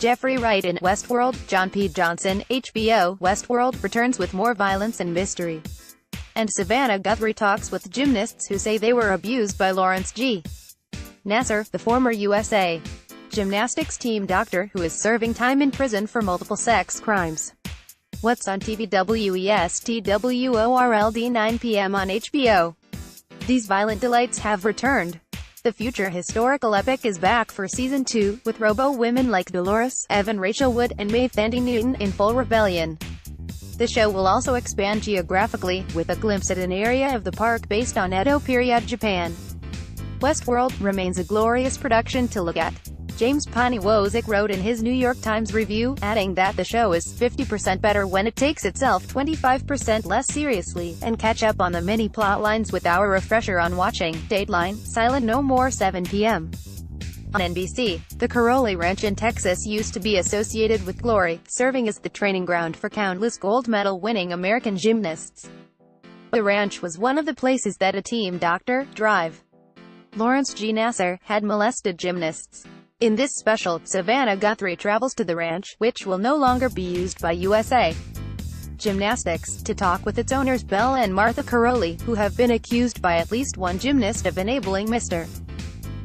Jeffrey Wright in Westworld. John P. Johnson, HBO. Westworld returns with more violence and mystery. And Savannah Guthrie talks with gymnasts who say they were abused by Lawrence G. Nassar, the former U.S.A. gymnastics team doctor who is serving time in prison for multiple sex crimes. What's on TVWESTWORLD 9 p.m. on HBO. These violent delights have returned. The future historical epic is back for Season 2, with robo-women like Dolores, Evan Rachel Wood, and Maeve Thandie Newton in full rebellion. The show will also expand geographically, with a glimpse at an area of the park based on Edo period Japan. Westworld remains a glorious production to look at. James Poniwozik wrote in his New York Times review, adding that the show is 50% better when it takes itself 25% less seriously, and catch up on the many plot lines with our refresher on watching. Dateline, Silent No More 7 p.m. on NBC. The Caroli Ranch in Texas used to be associated with glory, serving as the training ground for countless gold medal-winning American gymnasts. The ranch was one of the places that a team doctor, Lawrence G. Nassar, had molested gymnasts. In this special, Savannah Guthrie travels to the ranch, which will no longer be used by U.S.A. Gymnastics, to talk with its owners Belle and Martha Caroli, who have been accused by at least one gymnast of enabling Mr.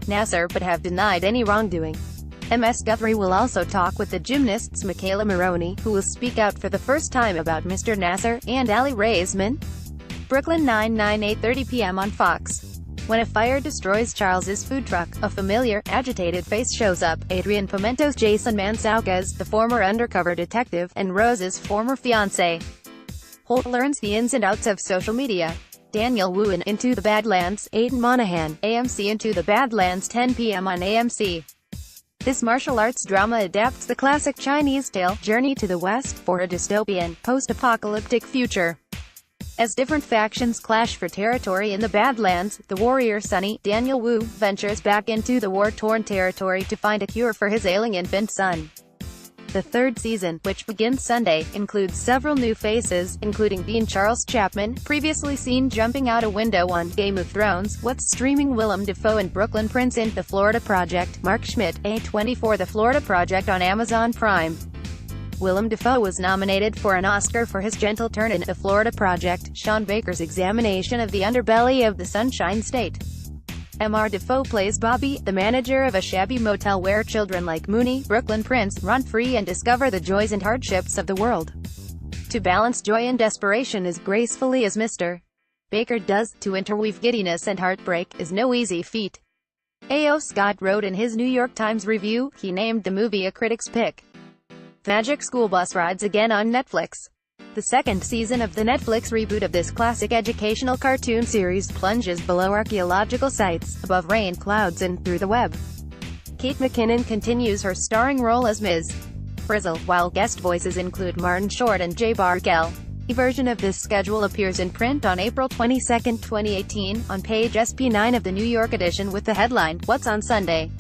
Nassar but have denied any wrongdoing. Ms. Guthrie will also talk with the gymnasts Michaela Maroney, who will speak out for the first time about Mr. Nassar, and Ali Raisman. Brooklyn Nine-Nine 8:30 p.m. on Fox. When a fire destroys Charles's food truck, a familiar, agitated face shows up. Adrian Pimento's Jason Mantzoukas, the former undercover detective, and Rose's former fiancé. Holt learns the ins and outs of social media. Daniel Wu in Into the Badlands, Aidan Monahan, AMC. Into the Badlands 10 p.m. on AMC. This martial arts drama adapts the classic Chinese tale, Journey to the West, for a dystopian, post-apocalyptic future. As different factions clash for territory in the Badlands, the warrior Sonny, Daniel Wu, ventures back into the war-torn territory to find a cure for his ailing infant son. The third season, which begins Sunday, includes several new faces, including Dean Charles Chapman, previously seen jumping out a window on Game of Thrones. What's streaming? Willem Dafoe and Brooklyn Prince in The Florida Project. Mark Schmidt, A24. The Florida Project on Amazon Prime. Willem Dafoe was nominated for an Oscar for his gentle turn in The Florida Project, Sean Baker's examination of the underbelly of the Sunshine State. Mr. Dafoe plays Bobby, the manager of a shabby motel where children like Mooney, Brooklyn Prince, run free and discover the joys and hardships of the world. To balance joy and desperation as gracefully as Mr. Baker does, to interweave giddiness and heartbreak, is no easy feat. A.O. Scott wrote in his New York Times review, he named the movie a critic's pick. Magic School Bus rides again on Netflix. The second season of the Netflix reboot of this classic educational cartoon series plunges below archaeological sites, above rain clouds and through the web. Kate McKinnon continues her starring role as Ms. Frizzle, while guest voices include Martin Short and Jay Bargell. A version of this schedule appears in print on April 22, 2018, on page SP9 of the New York edition with the headline, What's on Sunday?